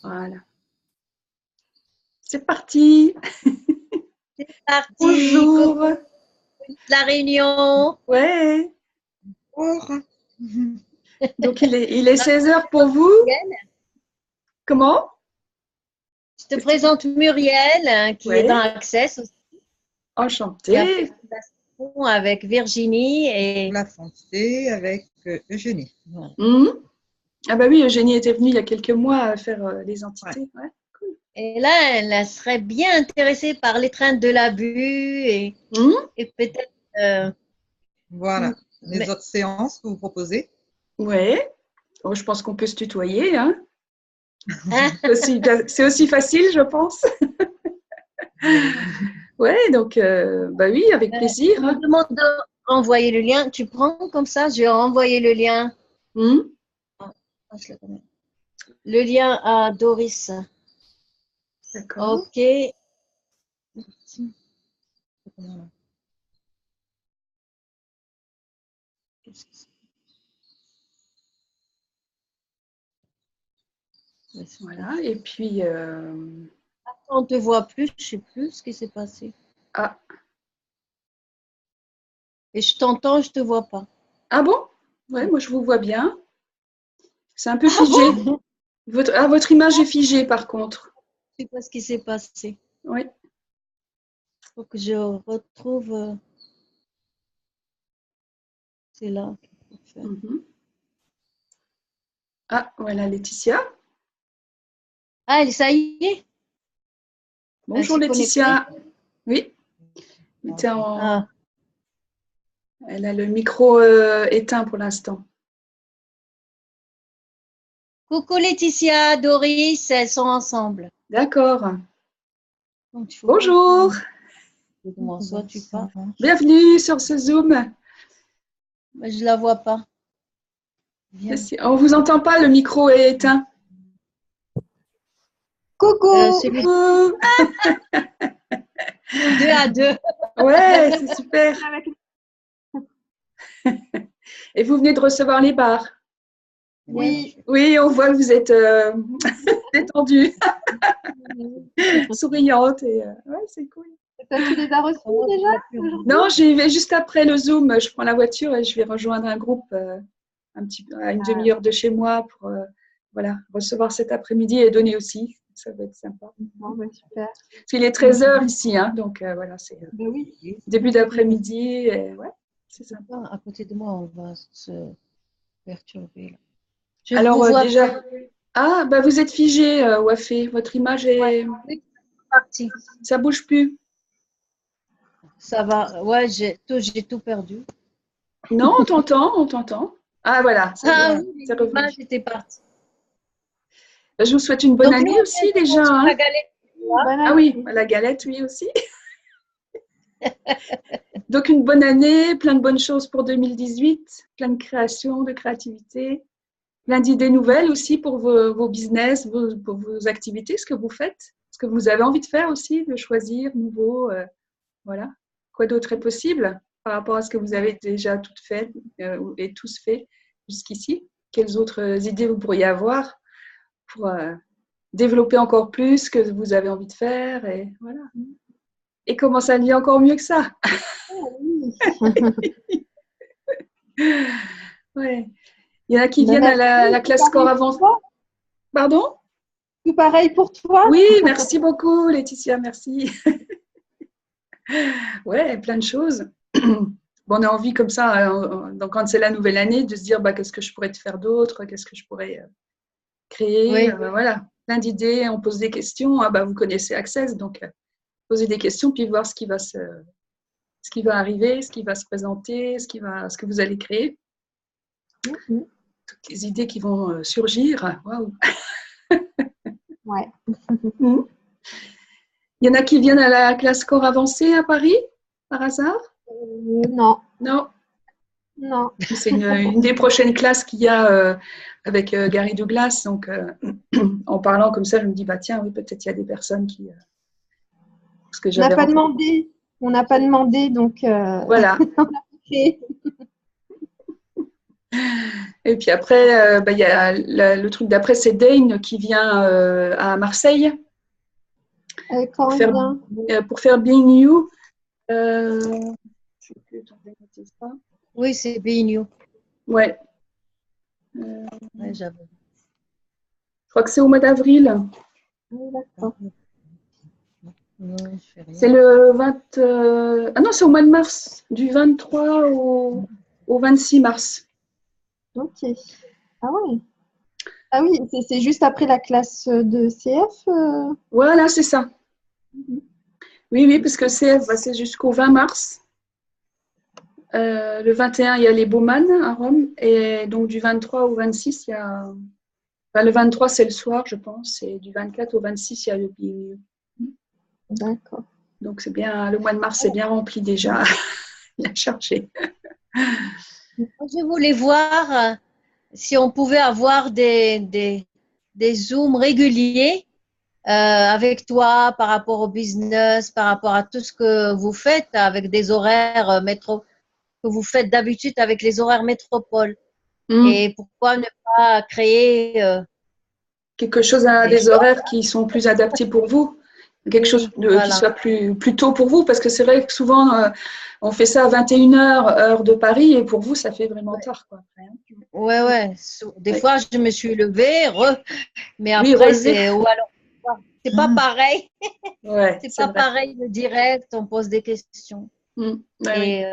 Voilà. C'est parti. C'est parti. Bonjour. La réunion. Ouais. Bonjour. Donc, il est 16 heures pour vous. Comment? Je te présente Muriel, qui est dans Access aussi. Enchantée. Avec Virginie et La Foncée avec Eugénie. Voilà. Ah bah oui, Eugénie était venue il y a quelques mois faire les entités. Ouais. Cool. Et là, elle serait bien intéressée par l'étreinte de l'abus et peut-être… Voilà, les autres séances que vous proposez. Ouais. Oh, je pense qu'on peut se tutoyer. Hein. C'est aussi facile, je pense. Ouais, donc, bah oui, avec plaisir. On me demande de renvoyer le lien. Tu prends comme ça, je vais renvoyer le lien. Je le connais. Le lien à Doris. D'accord. Ok. Voilà, et puis… On ne te voit plus, je ne sais plus ce qui s'est passé. Ah. Et je t'entends, je ne te vois pas. Ah bon? Ouais, moi je vous vois bien. C'est un peu figé. Bon votre image est figée par contre. Je ne sais pas ce qui s'est passé. Oui. Il faut que je retrouve… C'est là qu'il faut faire. Ah, voilà Laetitia. Ah, ça y est. Bonjour Laetitia. Oui. Elle a le micro éteint pour l'instant. Coucou Laetitia, Doris, elles sont ensemble. D'accord. Bonjour. Soit tu pars. Bienvenue sur ce Zoom. Mais je ne la vois pas. On ne vous entend pas, le micro est éteint. Coucou. Coucou. 2 à 2. Ouais, c'est super. Et vous venez de recevoir les barres? Oui. Oui, on voit que vous êtes détendue, souriante. Et, ouais, c'est cool. Toi, tu les as reçus déjà? Non, j'y vais juste après le Zoom. Je prends la voiture et je vais rejoindre un groupe à une demi-heure de chez moi pour voilà, recevoir cet après-midi et donner aussi. Ça va être sympa. Bon, bah, super. Parce qu'il est 13 h ici, hein, donc voilà, c'est oui. début d'après-midi. Ouais, c'est sympa. À côté de moi, on va se perturber. Alors déjà, ah, bah vous êtes figé, Wafé. Votre image est partie. Ça bouge plus. Ça va. Ouais, j'ai tout perdu. Non, on t'entend. Ah voilà. Oui, l'image était partie. Je vous souhaite une bonne année aussi déjà. Hein. La galette. Ah oui, la galette, oui aussi. Donc une bonne année, plein de bonnes choses pour 2018, plein de création, de créativité, plein d'idées nouvelles aussi pour vos business, pour vos activités, ce que vous faites, ce que vous avez envie de faire aussi, de choisir nouveau. Voilà. Quoi d'autre est possible par rapport à ce que vous avez déjà toutes fait et tous fait jusqu'ici? Quelles autres idées vous pourriez avoir pour développer encore plus ce que vous avez envie de faire et voilà. Et commencer à vivre encore mieux que ça. Ouais. Il y en a qui viennent à la classe corps avancée. Pardon? Tout pareil pour toi? Oui, merci beaucoup Laetitia, merci. Ouais, plein de choses. Bon, on a envie comme ça, donc quand c'est la nouvelle année, de se dire bah, qu'est-ce que je pourrais te faire d'autre, qu'est-ce que je pourrais créer. Oui. Voilà, plein d'idées, on pose des questions. Ah, bah, vous connaissez Access, donc poser des questions, puis voir ce qui va arriver, ce qui va se présenter, ce que vous allez créer. Toutes les idées qui vont surgir. Waouh! Ouais. Il y en a qui viennent à la classe corps avancée à Paris, par hasard? Non. Non. Non. C'est une des prochaines classes qu'il y a avec Gary Douglas. Donc, en parlant comme ça, je me dis, bah tiens, oui, peut-être il y a des personnes qui… Parce que on n'a pas demandé. On n'a pas demandé, donc… Voilà. Et puis après, il y a le truc d'après, c'est Dane qui vient à Marseille Quand bien? pour faire Being You. Je sais plus, attendez, noter ça. Oui, c'est Being You. Ouais. Ouais, j'avoue. Je crois que c'est au mois d'avril. Oui, d'accord. Non, je fais rien. C'est le 20. Ah non, c'est au mois de mars, du 23 au 26 mars. Ok. Ah oui. Ah oui, c'est juste après la classe de CF. Voilà, c'est ça. Oui, parce que c'est jusqu'au 20 mars. Le 21, il y a les Baumann à Rome. Et donc, du 23 au 26, il y a. Enfin, le 23, c'est le soir, je pense. Et du 24 au 26, il y a le Being You. D'accord. Donc, c'est bien. Le mois de mars, c'est bien rempli déjà. Bien chargé. Je voulais voir si on pouvait avoir des Zooms réguliers avec toi par rapport au business, par rapport à tout ce que vous faites avec des horaires que vous faites d'habitude avec les horaires métropole. Et pourquoi ne pas créer quelque chose à des horaires qui sont plus adaptés pour vous, quelque chose qui soit plus tôt pour vous, parce que c'est vrai que souvent on fait ça à 21h heure de Paris et pour vous ça fait vraiment tard quoi. Ouais. Des fois je me suis levée, mais Oui, après c'est ou alors c'est pas pareil. Ouais, c'est pas vrai. pareil le direct, on pose des questions. Et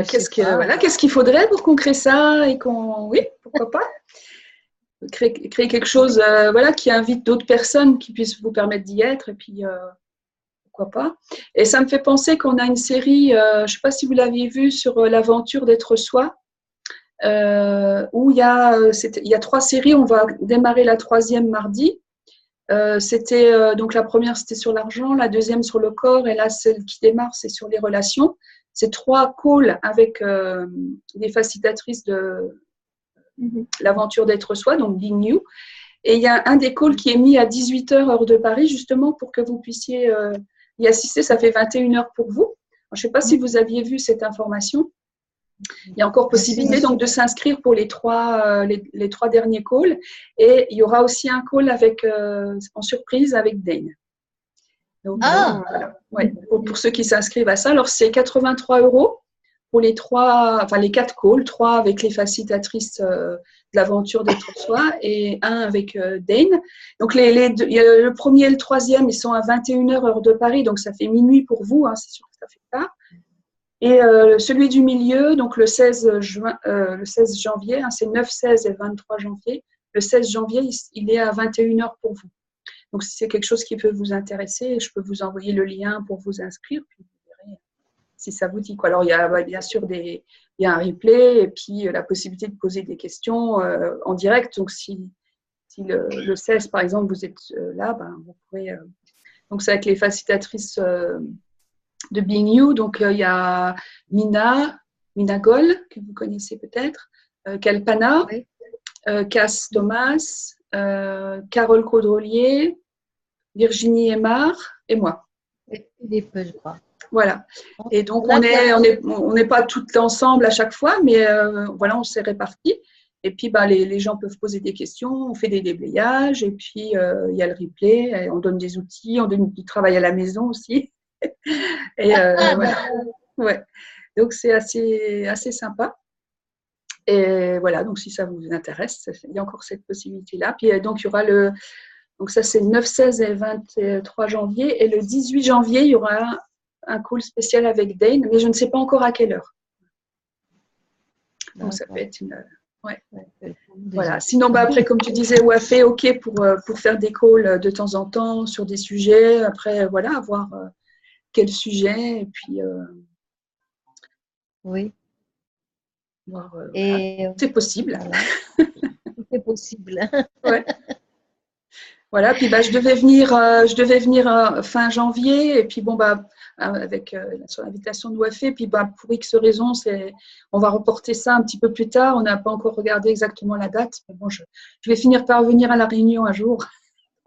qu'est-ce qu'il faudrait pour qu'on crée ça et oui, pourquoi pas créer quelque chose qui invite d'autres personnes qui puissent vous permettre d'y être et puis pourquoi pas. Et ça me fait penser qu'on a une série, je ne sais pas si vous l'aviez vue, sur l'aventure d'être soi, où il y a 3 séries, on va démarrer la 3e mardi. Donc la première c'était sur l'argent, la deuxième sur le corps et là celle qui démarre c'est sur les relations. C'est 3 calls avec des facilitatrices de l'aventure d'être soi, donc Being You. Et il y a un des calls qui est mis à 18h heure de Paris justement pour que vous puissiez y assister. Ça fait 21h pour vous. Alors, je ne sais pas si vous aviez vu cette information. Il y a encore possibilité donc de s'inscrire pour les 3 derniers calls. Et il y aura aussi un call en surprise avec Dane. Donc, voilà. Pour ceux qui s'inscrivent à ça. Alors, c'est 83 € pour les 4 calls, 3 avec les facilitatrices de l'aventure d'être soi et 1 avec Dane. Donc, le premier et le 3e, ils sont à 21h heure de Paris, donc ça fait minuit pour vous, hein, c'est sûr que ça fait tard. Et celui du milieu, donc le 16 janvier, hein, c'est 9, 16 et 23 janvier. Le 16 janvier, il est à 21h pour vous. Donc, si c'est quelque chose qui peut vous intéresser, je peux vous envoyer le lien pour vous inscrire, puis vous verrez si ça vous dit. Alors, il y a bien sûr il y a un replay et puis la possibilité de poser des questions en direct. Donc, si le 16, par exemple, vous êtes là, vous pourrez… donc, c'est avec les facilitatrices de Being You. Donc, il y a Mina Goll, que vous connaissez peut-être, Kalpana, Cass Thomas, Carole Caudrelier, Virginie Aymar et moi. Je crois. Voilà. Et donc, on n'est pas toutes ensemble à chaque fois, mais voilà, on s'est répartis. Et puis, les gens peuvent poser des questions, on fait des déblayages, et puis il y a le replay, on donne des outils, on donne du travail à la maison aussi. Et voilà. Ouais. Donc, c'est assez sympa. Et voilà, donc si ça vous intéresse, il y a encore cette possibilité-là. Puis donc, il y aura donc ça c'est 9, 16 et 23 janvier. Et le 18 janvier, il y aura un call spécial avec Dane, mais je ne sais pas encore à quelle heure. Donc ça peut être une… Ouais. Voilà. Sinon, après, comme tu disais, Wafé, OK pour faire des calls de temps en temps sur des sujets. Après, voilà, voir quel sujet. Et puis… oui. C'est possible. Voilà. C'est possible. Ouais. Voilà, puis je devais venir fin janvier, et puis avec sur l'invitation de Wafé, puis pour X raisons, on va reporter ça un petit peu plus tard. On n'a pas encore regardé exactement la date, mais bon, je vais finir par venir à la réunion un jour.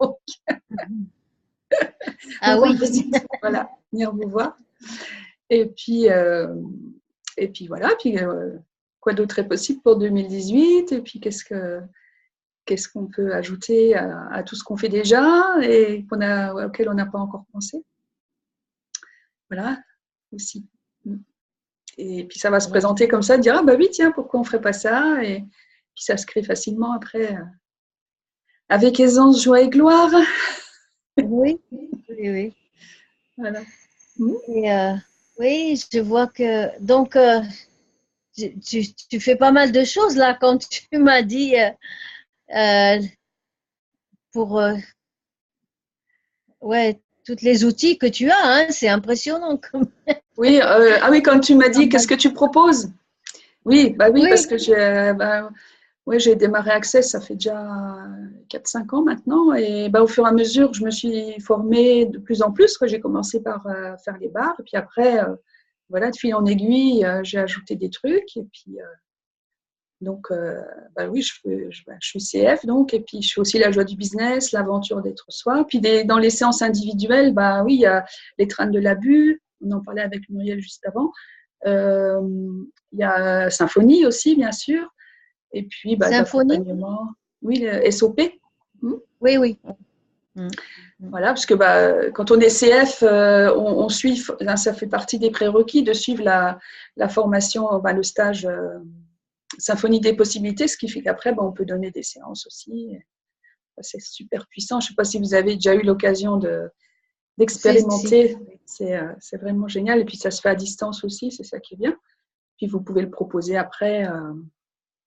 Donc, oui. Voilà, venir vous voir. Et puis Et puis voilà, puis quoi d'autre est possible pour 2018? Et puis qu'est-ce qu'on peut ajouter à tout ce qu'on fait déjà et auquel on n'a pas encore pensé? Voilà, aussi. Et puis ça va se présenter comme ça, dire ah bah oui, tiens, pourquoi on ne ferait pas ça? Et puis ça se crée facilement après, avec aisance, joie et gloire. Oui, oui, oui. Voilà. Et, oui, je vois que donc tu fais pas mal de choses là quand tu m'as dit pour ouais tous les outils que tu as, hein, c'est impressionnant. Oui, ah oui, quand tu m'as dit qu'est-ce que tu proposes? Oui, bah oui, parce Oui, que j'ai démarré Access, ça fait déjà 4-5 ans maintenant. Et au fur et à mesure, je me suis formée de plus en plus. J'ai commencé par faire les barres. Et puis après, voilà, de fil en aiguille, j'ai ajouté des trucs. Et puis, donc, oui, je suis CF, donc. Et puis, je fais aussi la joie du business, l'aventure d'être soi. Puis, dans les séances individuelles, oui, il y a les trains de l'abus. On en parlait avec Muriel juste avant. Il y a Symphonie aussi, bien sûr. Et puis, symphonie. l'accompagnement. Oui, le SOP. Oui, oui. Voilà, parce que quand on est CF, on suit, ça fait partie des prérequis de suivre la formation, le stage Symphonie des possibilités, ce qui fait qu'après, on peut donner des séances aussi. C'est super puissant. Je ne sais pas si vous avez déjà eu l'occasion d'expérimenter. C'est vraiment génial. Et puis, ça se fait à distance aussi, c'est ça qui est bien. Puis, vous pouvez le proposer après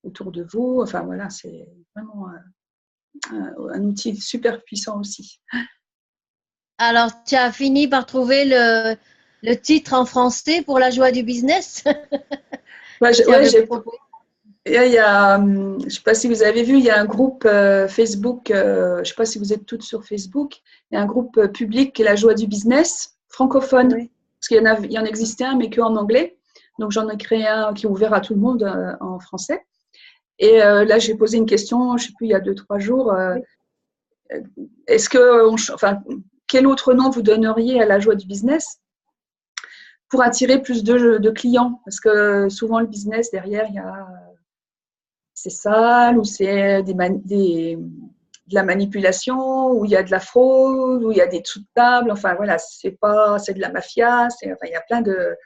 autour de vous. Enfin, voilà, c'est vraiment un outil super puissant aussi. Alors, tu as fini par trouver le titre en français pour la joie du business? Je ne sais pas si vous avez vu, il y a un groupe Facebook, je ne sais pas si vous êtes toutes sur Facebook, il y a un groupe public qui est la joie du business, francophone, Oui. parce qu'il y en existait un, mais qu'en anglais. Donc, j'en ai créé un qui est ouvert à tout le monde en français. Et là, j'ai posé une question, je ne sais plus, il y a 2-3 jours. Quel autre nom vous donneriez à la joie du business pour attirer plus de clients? Parce que souvent, le business, derrière, c'est sale, ou c'est de la manipulation, ou il y a de la fraude, ou il y a des dessous de table. Enfin, voilà, c'est de la mafia. Il y a plein de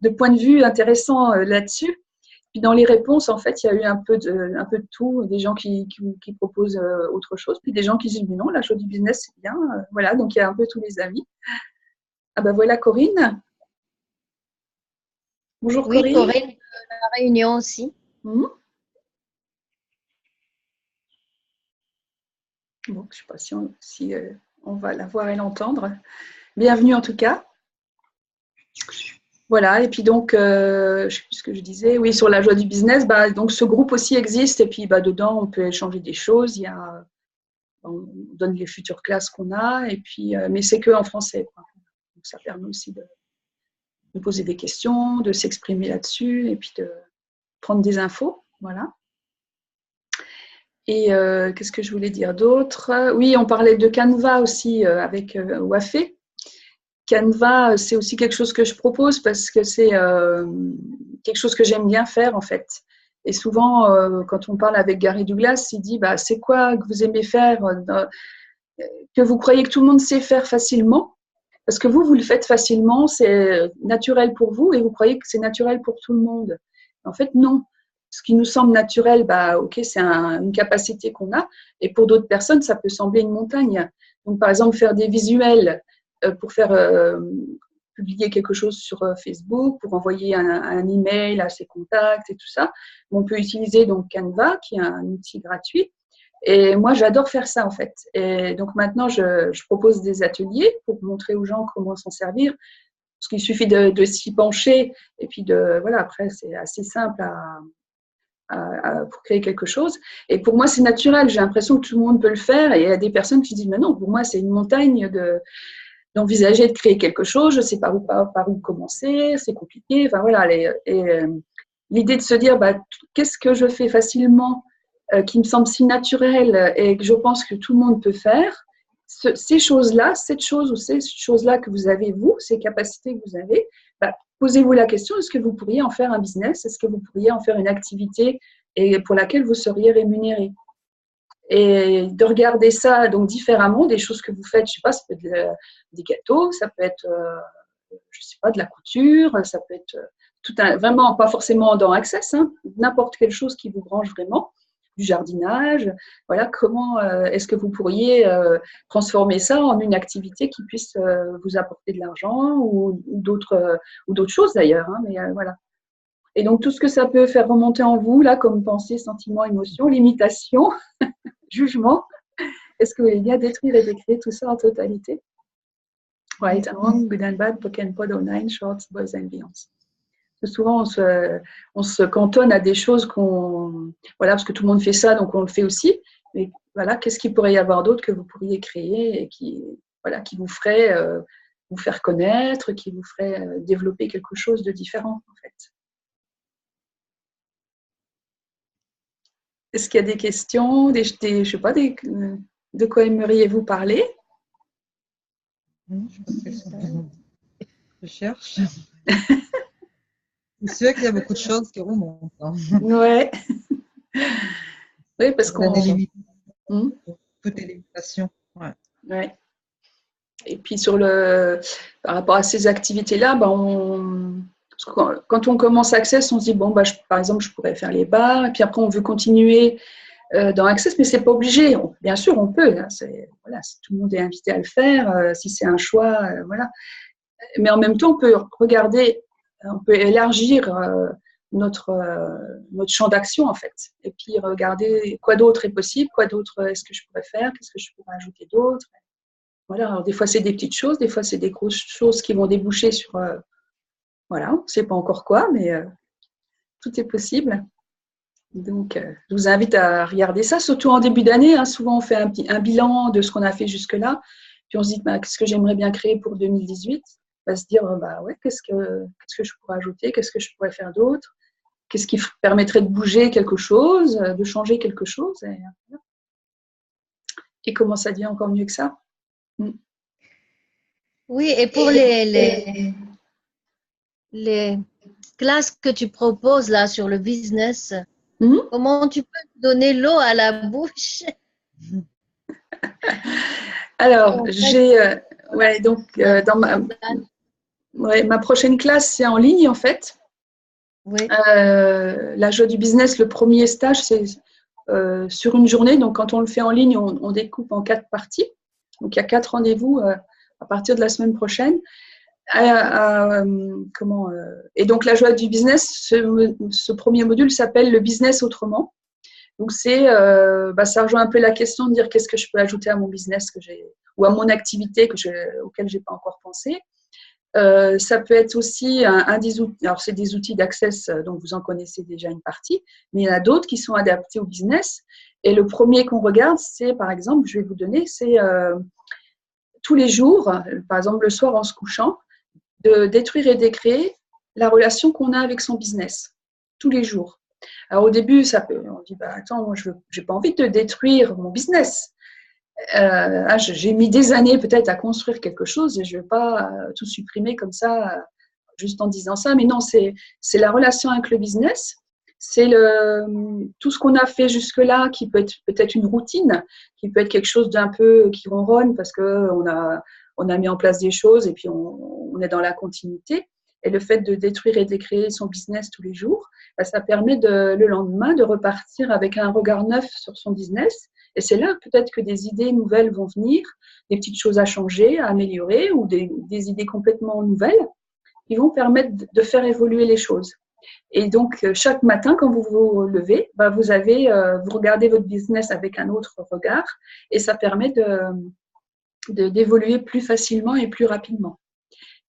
points de vue intéressants là-dessus. Puis dans les réponses, en fait, il y a eu un peu de tout. Des gens qui proposent autre chose, puis des gens qui disent mais non, la joie du business, c'est bien. Voilà, donc il y a un peu tous les avis. Ah ben voilà, Corinne. Bonjour Oui, Corinne. Corinne, la Réunion aussi. Bon, je ne sais pas si on va la voir et l'entendre. Bienvenue en tout cas. Voilà, et puis donc, je ne sais plus ce que je disais, oui, sur la joie du business, donc ce groupe aussi existe, et puis dedans, on peut échanger des choses, on donne les futures classes qu'on a, et puis, mais c'est que en français, quoi. Donc, ça permet aussi de poser des questions, de s'exprimer là-dessus, et puis de prendre des infos, voilà. Et qu'est-ce que je voulais dire d'autre? Oui, on parlait de Canva aussi avec Wafé. Canva, c'est aussi quelque chose que je propose parce que c'est quelque chose que j'aime bien faire en fait. Et souvent, quand on parle avec Gary Douglas, il dit c'est quoi que vous aimez faire, que vous croyez que tout le monde sait faire facilement, parce que vous le faites facilement, c'est naturel pour vous et vous croyez que c'est naturel pour tout le monde. En fait, non. Ce qui nous semble naturel, ok, c'est une capacité qu'on a, et pour d'autres personnes, ça peut sembler une montagne. Donc, par exemple, faire des visuels pour faire publier quelque chose sur Facebook, pour envoyer un email à ses contacts et tout ça. On peut utiliser donc Canva, qui est un outil gratuit. Et moi, j'adore faire ça en fait. Et donc maintenant, je propose des ateliers pour montrer aux gens comment s'en servir. Parce qu'il suffit de s'y pencher et puis voilà, après, c'est assez simple pour créer quelque chose. Et pour moi, c'est naturel. J'ai l'impression que tout le monde peut le faire. Et il y a des personnes qui disent, mais non, pour moi, c'est une montagne d'envisager de créer quelque chose. Je ne sais pas par où commencer. C'est compliqué. Enfin, voilà. L'idée de se dire, qu'est-ce que je fais facilement qui me semble si naturel et que je pense que tout le monde peut faire, ces choses-là, cette chose ou ces choses-là que vous avez, vous, ces capacités que vous avez, posez-vous la question, est-ce que vous pourriez en faire un business? Est-ce que vous pourriez en faire une activité et pour laquelle vous seriez rémunéré? Et de regarder ça donc différemment, des choses que vous faites, je ne sais pas, ça peut être des gâteaux, ça peut être, je sais pas, de la couture, ça peut être vraiment pas forcément dans Access, hein, n'importe quelle chose qui vous branche vraiment, du jardinage. Voilà, comment est-ce que vous pourriez transformer ça en une activité qui puisse vous apporter de l'argent ou d'autres choses d'ailleurs, hein, mais voilà. Et donc tout ce que ça peut faire remonter en vous, là, comme pensée, sentiment, émotion, limitation, jugement, est-ce qu'il y a détruire et décréer tout ça en totalité? Right and wrong, good and bad, poke and pod, nine, shorts, boys and beyonds. Souvent, on se cantonne à des choses voilà, parce que tout le monde fait ça, donc on le fait aussi. Mais voilà, qu'est-ce qu'il pourrait y avoir d'autre que vous pourriez créer et qui vous ferait vous faire connaître, qui vous ferait développer quelque chose de différent, en fait. Est-ce qu'il y a des questions, je sais pas, de quoi aimeriez-vous parler? Je cherche. C'est sûr qu'il y a beaucoup de choses qui remontent. Hein. Ouais. Oui, parce qu'on… Toutes les limitations. Ouais. Ouais. Et puis par rapport à ces activités-là, quand on commence Access, on se dit, bon, par exemple, je pourrais faire les bars, et puis après, on veut continuer dans Access, mais c'est pas obligé. Bien sûr, on peut. Là, tout le monde est invité à le faire, si c'est un choix, voilà. Mais en même temps, on peut regarder, on peut élargir notre champ d'action, en fait. Et puis, regarder quoi d'autre est possible, quoi d'autre est-ce que je pourrais faire, qu'est-ce que je pourrais ajouter d'autre. Voilà, alors des fois, c'est des petites choses, des fois, c'est des grosses choses qui vont déboucher sur… voilà, on ne sait pas encore quoi, mais tout est possible. Donc, je vous invite à regarder ça, surtout en début d'année. Hein, souvent, on fait un bilan de ce qu'on a fait jusque-là. Puis, on se dit, qu'est-ce que j'aimerais bien créer pour 2018 ? On va se dire, ouais, qu'est-ce que je pourrais ajouter ? Qu'est-ce que je pourrais faire d'autre ? Qu'est-ce qui permettrait de bouger quelque chose, de changer quelque chose ? Et comment ça devient encore mieux que ça ? Oui, et pour les classes que tu proposes là sur le business, comment tu peux donner l'eau à la bouche? Alors, dans ma prochaine classe, c'est en ligne en fait. Oui. La joie du business, le premier stage, c'est sur une journée. Donc, quand on le fait en ligne, on découpe en 4 parties. Donc, il y a 4 rendez-vous à partir de la semaine prochaine. Et donc, la joie du business, ce premier module s'appelle le business autrement. Donc, ça rejoint un peu la question de dire qu'est-ce que je peux ajouter à mon business ou à mon activité auquel je n'ai pas encore pensé. Ça peut être aussi un des outils. Alors, c'est des outils d'Access, donc vous en connaissez déjà une partie, mais il y en a d'autres qui sont adaptés au business. Et le premier qu'on regarde, c'est, par exemple, je vais vous donner, c'est tous les jours, par exemple le soir en se couchant, de détruire et décréer la relation qu'on a avec son business, tous les jours. Alors au début, on dit, attends, moi je n'ai pas envie de détruire mon business. J'ai mis des années peut-être à construire quelque chose et je ne vais pas tout supprimer comme ça, juste en disant ça. Mais non, c'est la relation avec le business. C'est tout ce qu'on a fait jusque-là qui peut être peut-être une routine, qui peut être quelque chose d'un peu qui ronronne parce qu'on a mis en place des choses et puis on est dans la continuité. Et le fait de détruire et décréer son business tous les jours, ça permet le lendemain de repartir avec un regard neuf sur son business. Et c'est là peut-être que des idées nouvelles vont venir, des petites choses à changer, à améliorer ou des idées complètement nouvelles qui vont permettre de faire évoluer les choses. Et donc, chaque matin, quand vous vous levez, vous regardez votre business avec un autre regard et ça permet d'évoluer plus facilement et plus rapidement.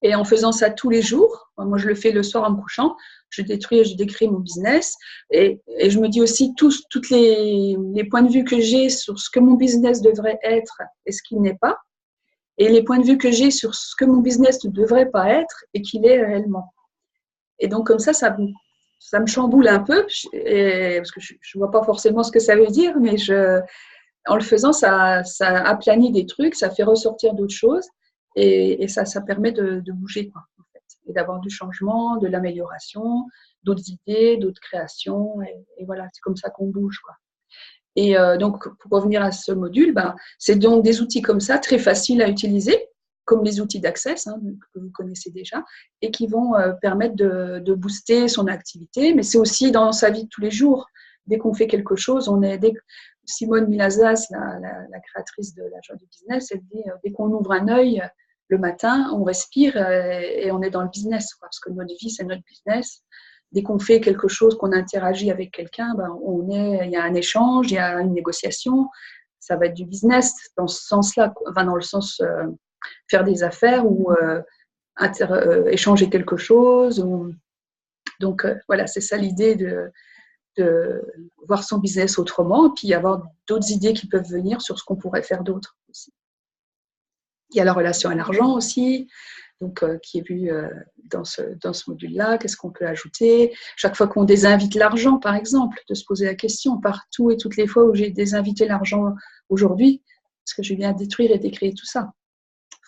Et en faisant ça tous les jours, moi je le fais le soir en me couchant, je détruis et je décris mon business et je me dis aussi tous les points de vue que j'ai sur ce que mon business devrait être et ce qu'il n'est pas, et les points de vue que j'ai sur ce que mon business ne devrait pas être et qu'il est réellement. Et donc comme ça me chamboule un peu, parce que je ne vois pas forcément ce que ça veut dire, mais en le faisant, ça aplanit des trucs, ça fait ressortir d'autres choses. Et ça permet de bouger, quoi, en fait. et d'avoir du changement, de l'amélioration, d'autres idées, d'autres créations. Et voilà, c'est comme ça qu'on bouge, quoi. Et donc, pour revenir à ce module, c'est donc des outils comme ça, très faciles à utiliser, comme les outils d'Access, que vous connaissez déjà, et qui vont permettre de booster son activité. Mais c'est aussi dans sa vie de tous les jours. Dès qu'on fait quelque chose, Simone Milazas, la créatrice de la joie du business, elle dit dès qu'on ouvre un œil le matin, on respire et on est dans le business, quoi, parce que notre vie, c'est notre business. Dès qu'on fait quelque chose, qu'on interagit avec quelqu'un, il y a un échange, il y a une négociation. Ça va être du business dans ce sens-là, dans le sens faire des affaires ou échanger quelque chose. Donc voilà, c'est ça l'idée de voir son business autrement, et puis avoir d'autres idées qui peuvent venir sur ce qu'on pourrait faire d'autre aussi. Il y a la relation à l'argent aussi, donc, qui est vue dans ce module-là. Qu'est-ce qu'on peut ajouter? Chaque fois qu'on désinvite l'argent, par exemple, de se poser la question, partout et toutes les fois où j'ai désinvité l'argent aujourd'hui, parce que je viens détruire et décréer tout ça.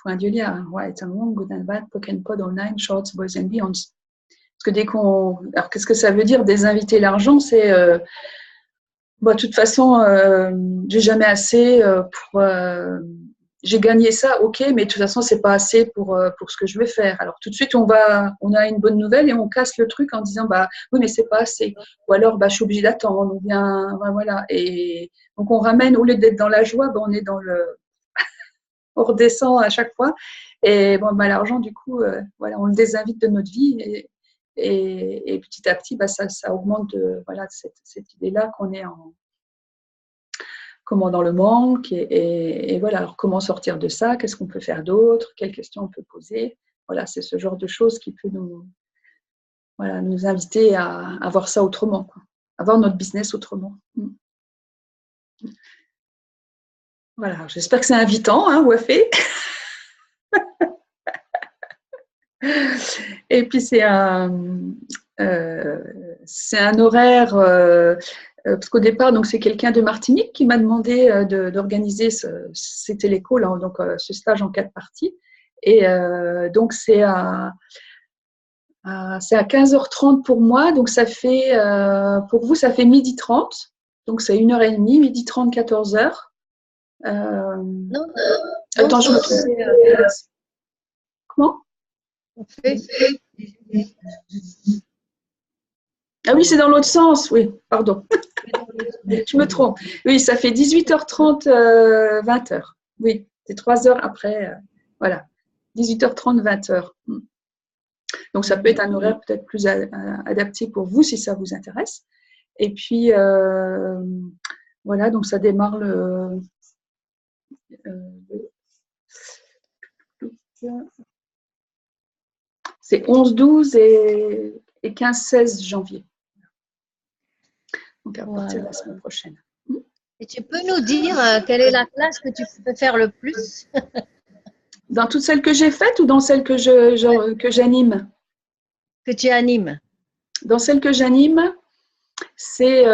Fuandiulia, right and wrong, good and bad, poke and pod, all nine, shorts, boys and beyonds. Parce que alors, qu'est-ce que ça veut dire désinviter l'argent? C'est, de toute façon, j'ai jamais assez pour... j'ai gagné ça, ok, mais de toute façon, c'est pas assez pour ce que je vais faire. Alors, tout de suite, on a une bonne nouvelle et on casse le truc en disant, oui, mais c'est pas assez. Ou alors, je suis obligée d'attendre. Ou bien, voilà. Et donc, on ramène, au lieu d'être dans la joie, on est dans on redescend à chaque fois. Et l'argent, du coup, voilà, on le désinvite de notre vie. Et petit à petit, ça augmente cette idée-là qu'on est dans le manque, et voilà, alors comment sortir de ça, qu'est-ce qu'on peut faire d'autre, quelles questions on peut poser. Voilà, c'est ce genre de choses qui peut nous inviter à voir ça autrement, quoi. À voir notre business autrement. Voilà, j'espère que c'est invitant, Wafé. Et puis c'est un horaire, parce qu'au départ, donc c'est quelqu'un de Martinique qui m'a demandé d'organiser ces télécalls, donc ce stage en 4 parties. Et donc c'est à 15h30 pour moi, donc ça fait, pour vous, ça fait 12h30, donc c'est 1h30, 12h30, 14h. Non, attends, je me trompe. Comment? on fait. Ah oui, c'est dans l'autre sens, oui, pardon. Je me trompe. Oui, ça fait 18h30, 20h. Oui, c'est 3 heures après. Voilà, 18h30, 20h. Donc, ça peut être un horaire peut-être plus adapté pour vous si ça vous intéresse. Et puis, voilà, donc ça démarre c'est 11, 12 et 15, 16 janvier. Donc, à partir de la semaine prochaine. Et tu peux nous dire quelle est la classe que tu préfères le plus? Dans toutes celles que j'ai faites ou dans celles que j'anime? Que tu animes. Dans celles que j'anime, c'est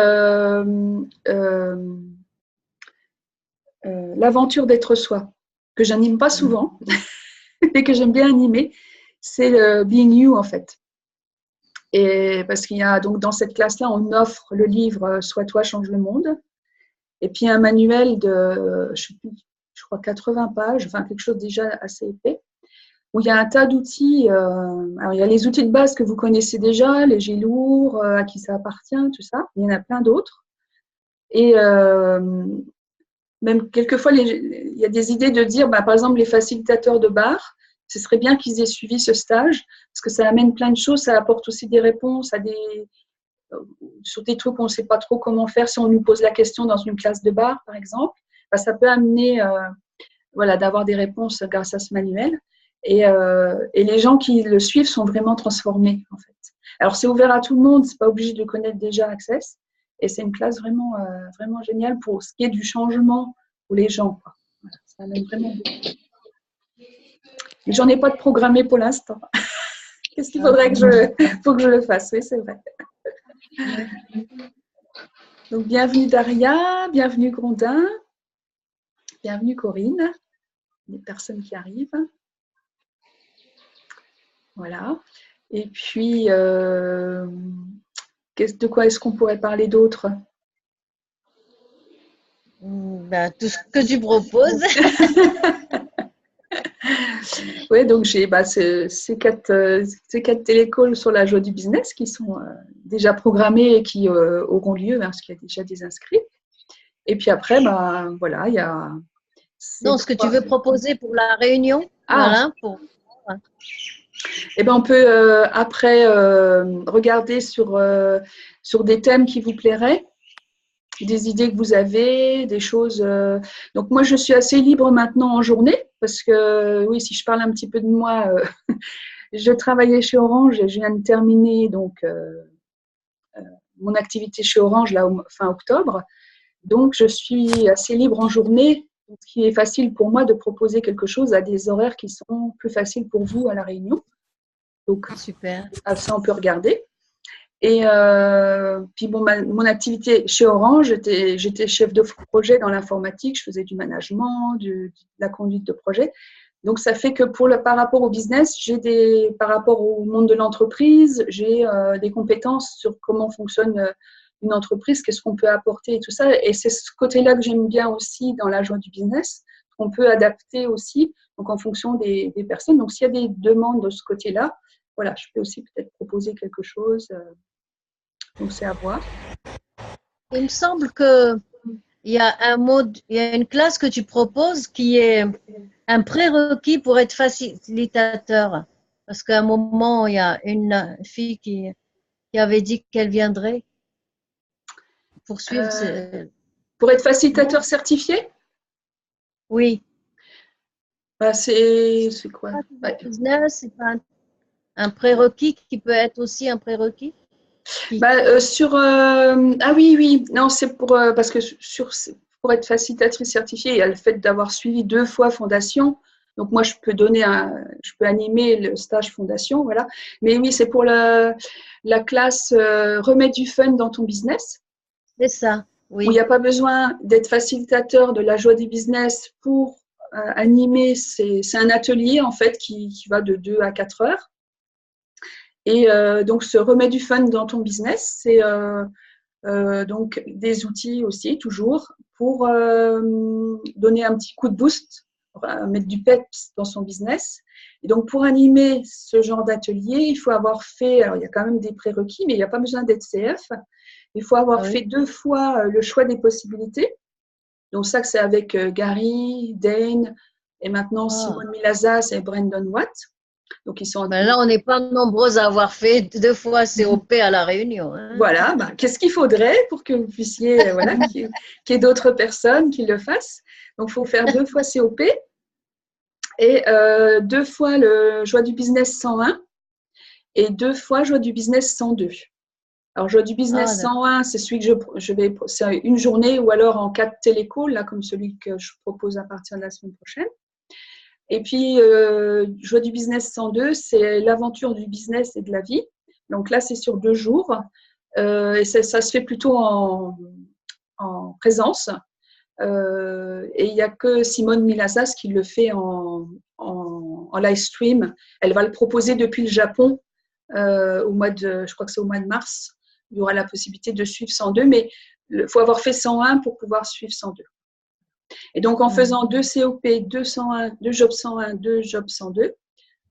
l'aventure d'être soi, que j'anime pas souvent, mais que j'aime bien animer. C'est le Being You, en fait. Et parce qu'il y a, donc, dans cette classe-là, on offre le livre Sois toi, change le monde. Et puis un manuel de, je crois, 80 pages, enfin quelque chose déjà assez épais, où il y a un tas d'outils. Alors, il y a les outils de base que vous connaissez déjà, léger, lourd, à qui ça appartient, tout ça. Il y en a plein d'autres. Et même quelquefois, il y a des idées de dire, par exemple, les facilitateurs de bar, ce serait bien qu'ils aient suivi ce stage, parce que ça amène plein de choses, ça apporte aussi des réponses sur des trucs qu'on ne sait pas trop comment faire. Si on nous pose la question dans une classe de bar, par exemple, ça peut amener d'avoir des réponses grâce à ce manuel. Et les gens qui le suivent sont vraiment transformés, en fait. Alors, c'est ouvert à tout le monde, ce n'est pas obligé de connaître déjà Access. Et c'est une classe vraiment, vraiment géniale pour ce qui est du changement pour les gens, quoi. Voilà, ça amène vraiment beaucoup. Mais j'en ai pas de programmé pour l'instant. Qu'est-ce qu'il faudrait faut que je le fasse? Oui, c'est vrai. Donc, bienvenue Daria, bienvenue Grondin, bienvenue Corinne, les personnes qui arrivent. Voilà. Et puis, de quoi est-ce qu'on pourrait parler d'autre? Ben, tout ce que tu proposes. Oui, donc j'ai ces quatre télécalls sur la joie du business qui sont déjà programmés et qui auront lieu, hein, parce qu'il y a déjà des inscrits. Et puis après, voilà, il y a… Non, ce que tu veux proposer pour la réunion, voilà. Eh ben, on peut après regarder sur des thèmes qui vous plairaient, des idées que vous avez, des choses. Donc moi, je suis assez libre maintenant en journée parce que oui, si je parle un petit peu de moi, je travaillais chez Orange et je viens de terminer donc mon activité chez Orange là fin octobre. Donc je suis assez libre en journée, ce qui est facile pour moi de proposer quelque chose à des horaires qui sont plus faciles pour vous à la réunion. Donc super. Ça, on peut regarder. Et puis bon, mon activité chez Orange, j'étais chef de projet dans l'informatique, je faisais du management, de la conduite de projet. Donc ça fait que par rapport au business, par rapport au monde de l'entreprise, j'ai des compétences sur comment fonctionne une entreprise, qu'est-ce qu'on peut apporter et tout ça. Et c'est ce côté-là que j'aime bien aussi dans la joie du business, qu'on peut adapter aussi donc en fonction des personnes. Donc s'il y a des demandes de ce côté-là, voilà, je peux aussi peut-être proposer quelque chose. Donc, c'est à voir. Il me semble qu'il y a il y a une classe que tu proposes qui est un prérequis pour être facilitateur. Parce qu'à un moment, il y a une fille qui avait dit qu'elle viendrait poursuivre. Pour être facilitateur certifié? Oui. C'est quoi? C'est pas un prérequis qui peut être aussi un prérequis? Ah oui, non, c'est parce que pour être facilitatrice certifiée, il y a le fait d'avoir suivi 2 fois fondation. Donc moi, je peux animer le stage fondation, voilà. Mais oui, c'est pour la classe remettre du fun dans ton business. C'est ça, oui. Où il n'y a pas besoin d'être facilitateur de la joie du business pour animer. C'est un atelier en fait qui va de 2 à 4 heures. Et donc, se remettre du fun dans ton business, c'est donc des outils aussi, toujours, pour donner un petit coup de boost, pour, mettre du peps dans son business. Et donc, pour animer ce genre d'atelier, il faut avoir fait, alors il y a quand même des prérequis, mais il n'y a pas besoin d'être CF. Il faut avoir fait 2 fois le choix des possibilités. Donc, ça, c'est avec Gary, Dane, et maintenant Simone Milazas et Brandon Watt. Donc, ils sont là, on n'est pas nombreux à avoir fait 2 fois COP à la réunion. Hein. Voilà, qu'est-ce qu'il faudrait pour que vous puissiez, voilà, qu'il y ait d'autres personnes qui le fassent. Donc, il faut faire 2 fois COP et 2 fois le Joie du Business 101 et 2 fois Joie du Business 102. Alors, Joie du Business 101, c'est celui que c'est une journée ou alors en 4 télécalls, là, comme celui que je propose à partir de la semaine prochaine. Et puis, Joie du Business 102, c'est l'aventure du business et de la vie. Donc là, c'est sur 2 jours. Et ça se fait plutôt en présence. Et il n'y a que Simone Milazas qui le fait en live stream. Elle va le proposer depuis le Japon je crois que c'est au mois de mars. Il y aura la possibilité de suivre 102, mais il faut avoir fait 101 pour pouvoir suivre 102. Et donc, en faisant 2 COP, 2 Job 101, 2 Job 102,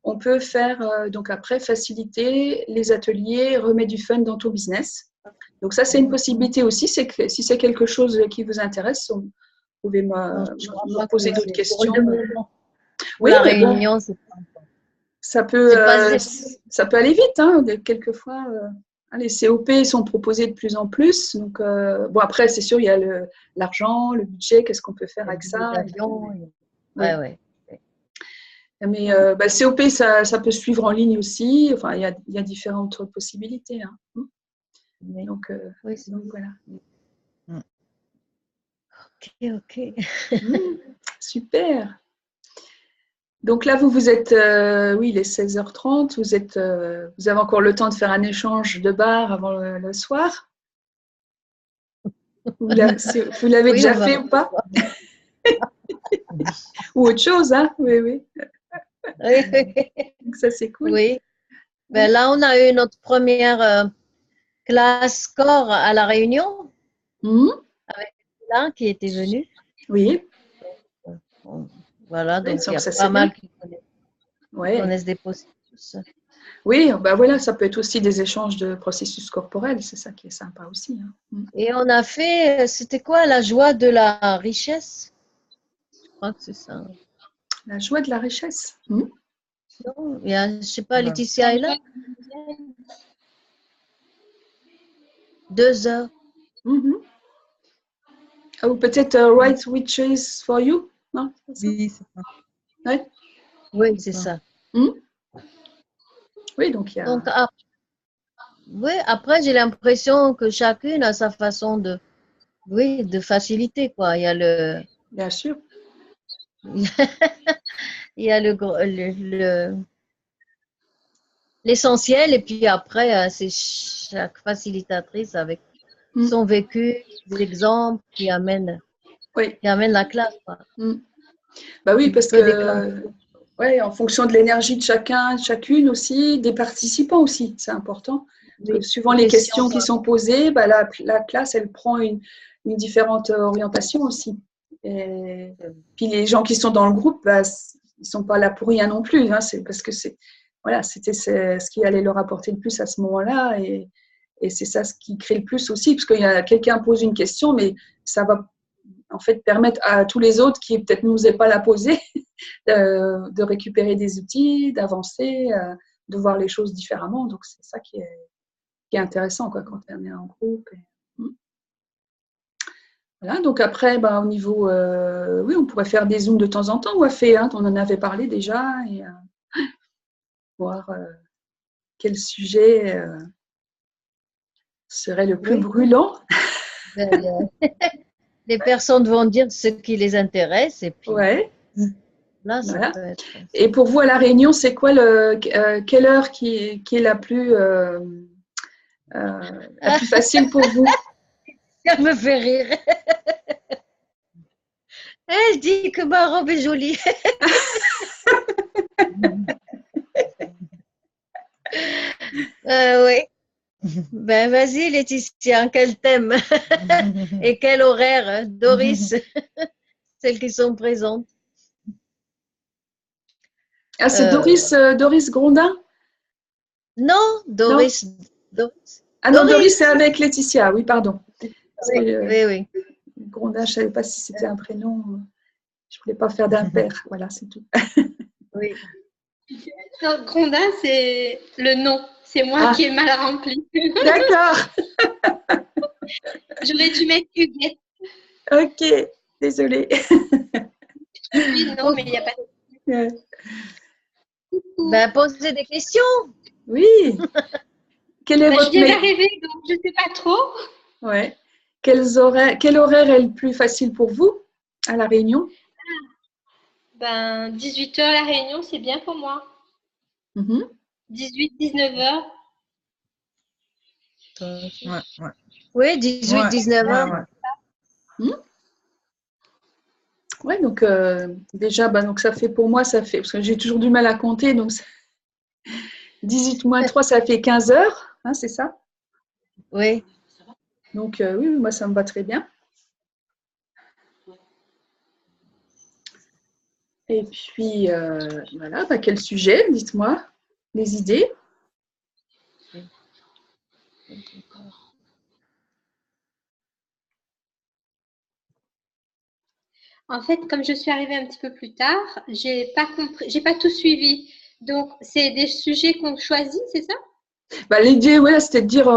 on peut faire, donc après, faciliter les ateliers, remettre du fun dans ton business. Donc, ça, c'est une possibilité aussi. C'est que si c'est quelque chose qui vous intéresse, vous pouvez me poser d'autres questions. Oui, la réunion, c'est pas… Ça peut aller vite, hein, quelquefois. Les COP sont proposés de plus en plus. Donc, après, c'est sûr, il y a l'argent, le budget, qu'est-ce qu'on peut faire avec ça. Ouais. Mais COP, ça peut suivre en ligne aussi. Enfin, il y a différentes possibilités. Hein. Donc, voilà. Ok. Super. Donc là, vous êtes, oui, il est 16h30, vous avez encore le temps de faire un échange de bar avant le soir. Vous l'avez déjà fait ou pas? Ou autre chose, hein? Oui. Donc ça, c'est cool. Oui. Ben là, on a eu notre première classe corps à La Réunion, Mhm. là, qui était venue. Oui, Bon, voilà, oui, donc il y donc a ça pas c'est bien. mal qui Ouais. connaissent des processus. Oui, bah voilà, ça peut être aussi des échanges de processus corporels, c'est ça qui est sympa aussi, hein. Et on a fait, c'était quoi, la joie de la richesse? Je crois que c'est ça. La joie de la richesse. Mhm. Non, il y a, je sais pas, Voilà. Laetitia est là? 2 heures. Mhm. Ou peut-être Right Witches for You, non? C'est ça? Oui, c'est ça. Ouais. Oui, c'est ça. ça. Mhm. Oui, donc il y a. Donc, oui, après, j'ai l'impression que chacune a sa façon de, oui, de faciliter, quoi. Il y a Bien sûr. il y a l'essentiel, et puis après, c'est chaque facilitatrice avec Mm. son vécu, des exemples Oui. qui amène la classe, quoi. Mm. Bah oui, Qui parce peut déclencher. que ouais, en fonction de l'énergie de chacun, de chacune aussi, des participants aussi, c'est important. Parce que Oui, suivant des les questions. questions qui sont posées, bah la classe, elle prend une différente orientation aussi. Et puis les gens qui sont dans le groupe, bah, ils sont pas là pour rien non plus, hein, c'est parce que voilà, c'était ce qui allait leur apporter le plus à ce moment-là. Et c'est ça ce qui crée le plus aussi, parce qu'il y a quelqu'un pose une question, mais ça va en fait permettre à tous les autres qui peut-être n'osaient pas la poser de récupérer des outils, d'avancer, de voir les choses différemment. Donc c'est ça qui est intéressant quoi, quand on est en groupe. Voilà, donc après, bah, au niveau, oui, on pourrait faire des zooms de temps en temps, ou hein, on en avait parlé déjà, et voir quel sujet serait le plus Oui, brûlant. ben, les personnes vont dire ce qui les intéresse, et puis Ouais, là, ça voilà. peut être. Et pour vous à La Réunion, c'est quoi quelle heure qui est la plus facile pour vous? Ça me fait rire. Je dis que ma robe est jolie. Oui. Ben, vas-y, Laetitia, quel thème et quel horaire, hein, Doris, celles qui sont présentes. Ah, c'est Euh, Doris Grondin? non, Non? Doris, Ah non, Doris, c'est Doris. avec Laetitia, oui, pardon. Parce que Oui, oui, oui. Grondin, je ne savais pas si c'était un prénom. Je ne voulais pas faire d'impair. Voilà, c'est tout. Oui. Non, Grondin, c'est le nom. C'est moi qui ai mal rempli. D'accord. J'aurais dû mettre Huguette. Ok, désolée. Oui, non, mais il n'y a pas de. Ben, posez des questions. Oui. Quel est Je votre viens d'arriver, donc je ne sais pas trop. Ouais. Quel horaire est le plus facile pour vous à La Réunion? 18h la réunion, c'est bien pour moi. 18-19h. Ouais, ouais. Oui, 18-19 heures. Ouais, donc déjà, bah, donc ça fait pour moi, ça fait, parce que j'ai toujours du mal à compter, donc 18 moins 3, ça fait 15 heures, hein, c'est ça? Oui. Donc oui, moi ça me va très bien. Et puis voilà, bah, quel sujet, dites-moi, les idées. En fait, comme je suis arrivée un petit peu plus tard, j'ai pas compris, j'ai pas tout suivi. Donc, c'est des sujets qu'on choisit, c'est ça? Bah, l'idée, ouais, c'était de dire,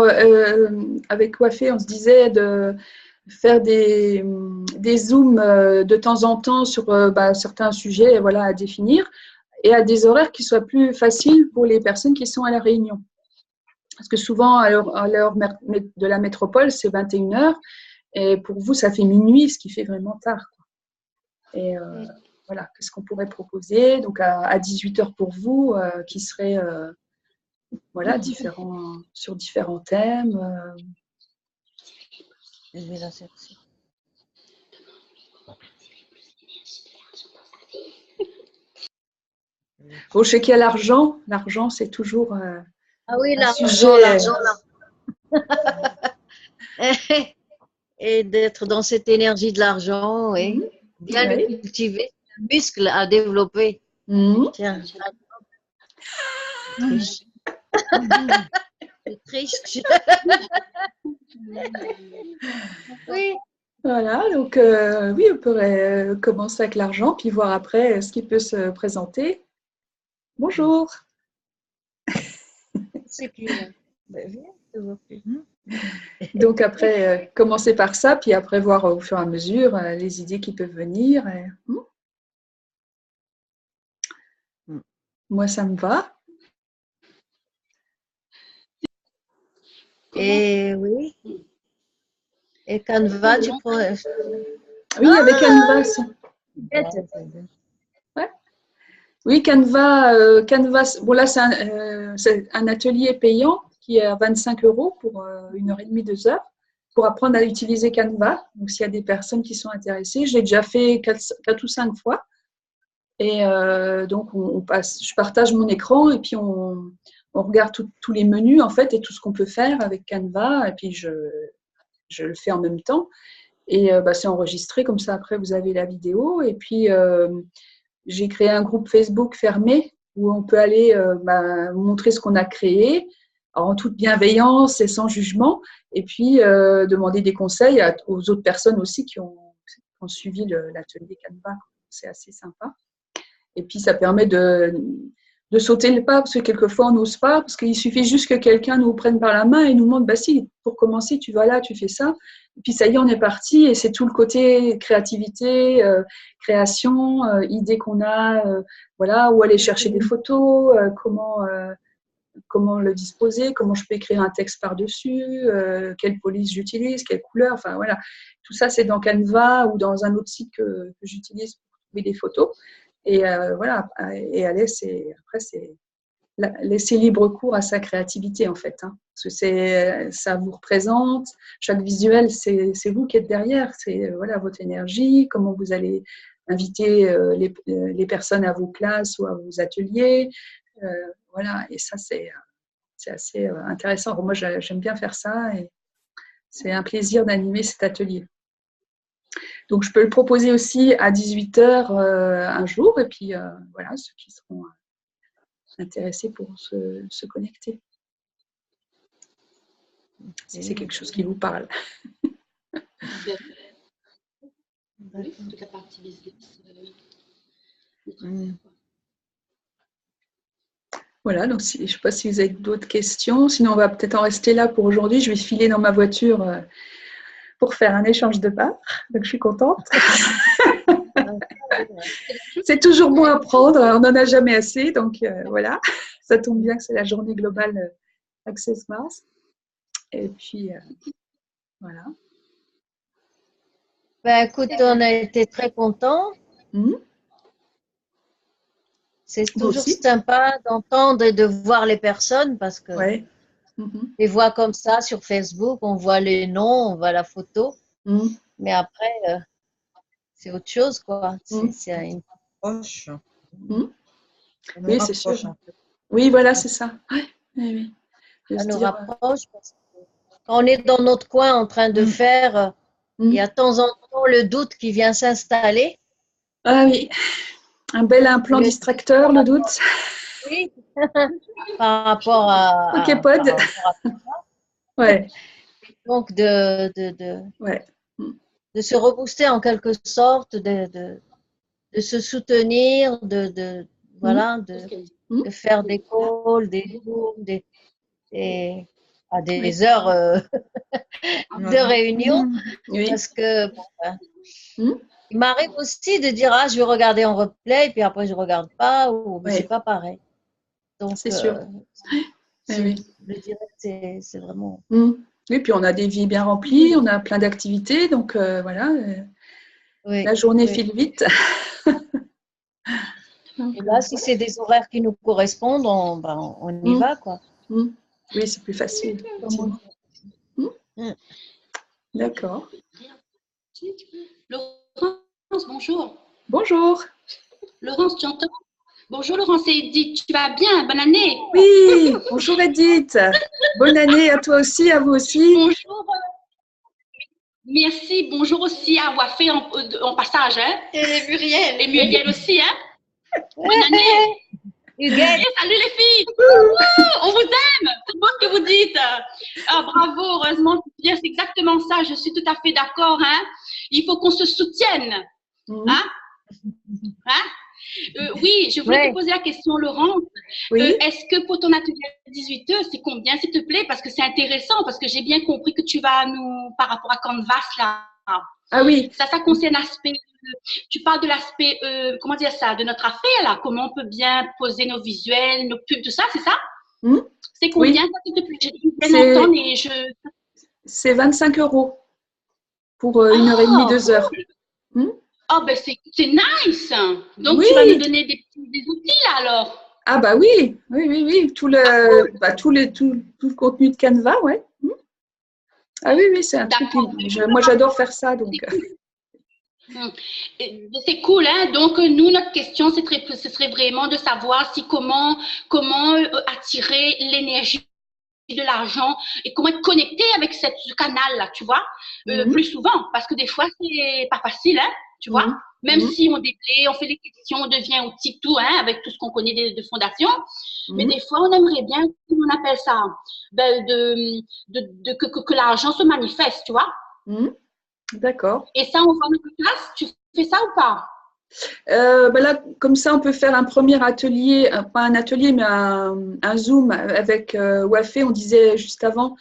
avec Wafé, on se disait de faire des zooms de temps en temps sur bah, certains sujets voilà, à définir et à des horaires qui soient plus faciles pour les personnes qui sont à La Réunion. Parce que souvent, à l'heure de la métropole, c'est 21 heures et pour vous, ça fait minuit, ce qui fait vraiment tard, quoi. Et voilà, qu'est-ce qu'on pourrait proposer? Donc, à 18 heures pour vous, qui serait voilà, sur différents thèmes. Je vais la chercher. Bon, je sais qu'il y a l'argent. L'argent, c'est toujours Ah oui, un l'argent, sujet. l'argent, et d'être dans cette énergie de l'argent, oui. Bien le Oui. cultiver, un muscle à développer. Mhm. Tiens, triche. Je triche. Oui. Voilà, donc oui, on pourrait commencer avec l'argent, puis voir après ce qui peut se présenter. Bonjour. C'est plus là. Ben, viens, je te vois plus. Donc après, commencer par ça, puis après voir au fur et à mesure les idées qui peuvent venir. Moi, ça me va. Et oui. Et Canva, tu prends. Oui, avec Canva. Ouais. Oui, Canva, bon là, c'est un atelier payant qui est à 25 € pour 1h30, 2 heures, pour apprendre à utiliser Canva. Donc, s'il y a des personnes qui sont intéressées, je l'ai déjà fait 4 ou 5 fois. Et donc, je partage mon écran et puis on regarde tous les menus en fait et tout ce qu'on peut faire avec Canva. Et puis, je le fais en même temps. Et c'est enregistré, comme ça après vous avez la vidéo. Et puis, j'ai créé un groupe Facebook fermé où on peut aller montrer ce qu'on a créé en toute bienveillance et sans jugement. Et puis, demander des conseils aux autres personnes aussi qui ont suivi l'atelier Canva. C'est assez sympa. Et puis, ça permet de sauter le pas, parce que quelquefois, on n'ose pas, parce qu'il suffit juste que quelqu'un nous prenne par la main et nous montre, bah si, pour commencer, tu vas là, tu fais ça. Et puis, ça y est, on est parti. Et c'est tout le côté créativité, création, idées qu'on a, voilà, où aller chercher des photos, comment le disposer, comment je peux écrire un texte par-dessus, quelle police j'utilise, quelle couleur, enfin voilà. Tout ça, c'est dans Canva ou dans un autre site que j'utilise pour trouver des photos. Et voilà, et à après, c'est laisser libre cours à sa créativité, en fait. Hein, parce que ça vous représente, chaque visuel, c'est vous qui êtes derrière, c'est voilà, votre énergie, comment vous allez inviter les personnes à vos classes ou à vos ateliers. Voilà, et ça, c'est assez intéressant. Alors, moi, j'aime bien faire ça et c'est un plaisir d'animer cet atelier. Donc, je peux le proposer aussi à 18h un jour, et puis voilà, ceux qui seront intéressés pourront se connecter. Si c'est quelque chose qui vous parle. Oui, toute la partie business. Voilà, donc je ne sais pas si vous avez d'autres questions. Sinon, on va peut-être en rester là pour aujourd'hui. Je vais filer dans ma voiture pour faire un échange de parts. Donc, je suis contente. C'est toujours bon à prendre, on n'en a jamais assez. Donc, voilà, ça tombe bien que c'est la journée globale Access Mars. Et puis, voilà. Ben, écoute, on a été très contents. C'est toujours sympa d'entendre et de voir les personnes parce que les voix comme ça sur Facebook, on voit les noms, on voit la photo. Mais après, c'est autre chose, quoi. C'est une proche. Oui, c'est sûr. Oui, voilà, c'est ça. Oui. Ça nous rapproche parce que quand on est dans notre coin en train de faire, il y a de temps en temps le doute qui vient s'installer. Ah oui, un bel implant distracteur, le doute. Oui, par rapport à. Poképod. Ouais. Donc, de se rebooster en quelque sorte, de se soutenir, voilà, de faire des calls, des zooms, à des heures de réunion. Parce que il m'arrive aussi de dire, je vais regarder en replay, et puis après je ne regarde pas, mais c'est pas pareil. Donc, c'est sûr. Je dirais, c'est vraiment. Oui, puis on a des vies bien remplies, on a plein d'activités, donc voilà, la journée file vite. Et là, si c'est des horaires qui nous correspondent, on y va, quoi. Oui, c'est plus facile. D'accord. Laurence, bonjour. Bonjour. Laurence, tu entends? Bonjour Laurence et Edith, tu vas bien? Bonne année. Oui, bonjour Edith. Bonne année à toi aussi, à vous aussi. Bonjour. Merci. Bonjour aussi à Wafé en passage. Hein? Et Muriel. Et Muriel aussi. Hein? Bonne année. Huguette. Salut les filles. On vous aime. C'est beau ce que vous dites. Ah, bravo, heureusement. C'est exactement ça. Je suis tout à fait d'accord. Hein? Il faut qu'on se soutienne. Hein? Hein? Oui, je voulais te poser la question, Laurence. Oui. Est-ce que pour ton atelier à 18 heures, c'est combien, s'il te plaît? Parce que c'est intéressant, parce que j'ai bien compris que tu vas nous, par rapport à Canvas, là. Ah oui. Ça concerne l'aspect, tu parles de l'aspect, comment dire ça, de notre affaire, là. Comment on peut bien poser nos visuels, nos pubs, tout ça, c'est ça? C'est combien, ça, s'il te plaît? J'ai bien longtemps, mais c'est 25 € pour 1h30, 2 heures. Oh, ben c'est nice! Donc, tu vas nous donner des outils, là, alors? Ah, bah oui, oui. Tout le contenu de Canva, ouais. Ah oui, c'est un truc. Moi, j'adore faire ça, donc. C'est cool, hein? Donc, nous, notre question, ce serait vraiment de savoir comment attirer l'énergie de l'argent et comment être connecté avec ce canal-là, tu vois, plus souvent, parce que des fois, c'est pas facile, hein, tu vois, même si on déblaye, on fait les questions, on devient outil tout, hein, avec tout ce qu'on connaît de fondation, mais des fois, on aimerait bien, comment on appelle ça, que l'argent se manifeste, tu vois. D'accord. Et ça, on va mettre en place, tu fais ça ou pas? Là, comme ça, on peut faire un premier atelier, pas un atelier, mais un Zoom avec Wafé. On disait juste avant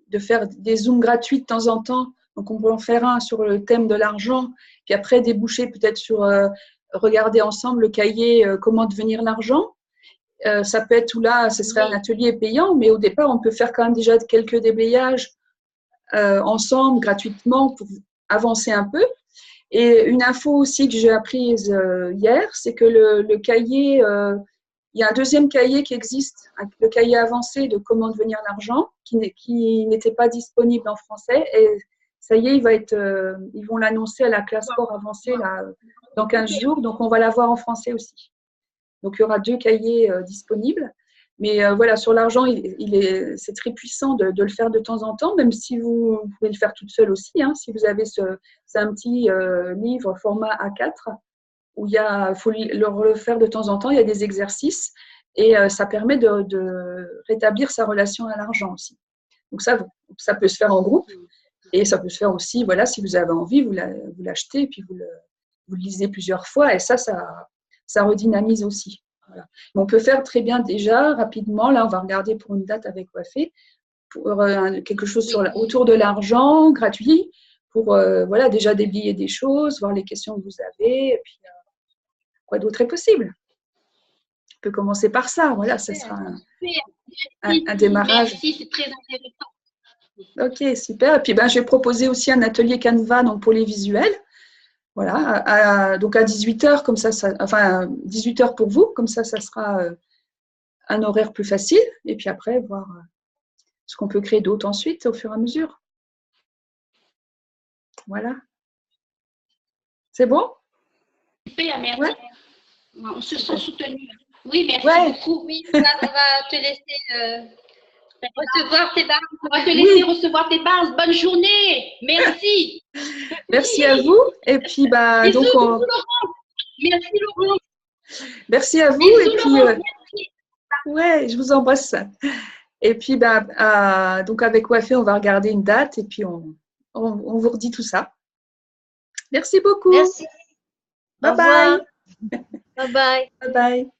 de faire des Zooms gratuits de temps en temps. Donc, on peut en faire un sur le thème de l'argent, puis après déboucher peut-être sur regarder ensemble le cahier Comment devenir l'argent. Ça peut être tout là, ce serait un atelier payant, mais au départ, on peut faire quand même déjà quelques déblayages ensemble gratuitement pour avancer un peu. Et une info aussi que j'ai apprise hier, c'est que le cahier, il y a un deuxième cahier qui existe, le cahier avancé de Comment devenir l'argent, qui n'était pas disponible en français. Et ça y est, ils vont l'annoncer à la classe sport avancée là, dans 15 jours. Donc, on va l'avoir en français aussi. Donc, il y aura 2 cahiers disponibles. Mais voilà, sur l'argent, c'est très puissant de le faire de temps en temps, même si vous pouvez le faire toute seule aussi. Hein, si vous avez c'est un petit livre format A4 où il faut le faire de temps en temps. Il y a des exercices et ça permet de rétablir sa relation à l'argent aussi. Donc ça peut se faire en groupe et ça peut se faire aussi. Voilà, si vous avez envie, vous l'achetez et puis vous le lisez plusieurs fois et ça redynamise aussi. Voilà. On peut faire très bien déjà, rapidement, là on va regarder pour une date avec Wafé, pour quelque chose autour de l'argent, gratuit, pour voilà, déjà déblayer des choses, voir les questions que vous avez, et puis quoi d'autre est possible. On peut commencer par ça, voilà, ce sera un démarrage. Merci, c'est très intéressant. Ok, super. Et puis je vais proposer aussi un atelier Canva donc, pour les visuels. Voilà, donc à 18h, comme ça, enfin 18h pour vous, comme ça sera un horaire plus facile. Et puis après, voir ce qu'on peut créer d'autre ensuite au fur et à mesure. Voilà. C'est bon? Super, merci. Ouais. On se sent soutenu. Oui, merci beaucoup. Oui, on va te laisser recevoir tes bases. On va te laisser recevoir tes bases. Bonne journée. Merci. Merci à vous. Et puis, donc Laurent. Merci, Laurent. Merci à vous. Bisous, et puis, Laurent. Je vous embrasse. Et puis, donc avec Wafé, on va regarder une date et puis on vous redit tout ça. Merci beaucoup. Merci. Bye bye. Bye bye. Bye bye.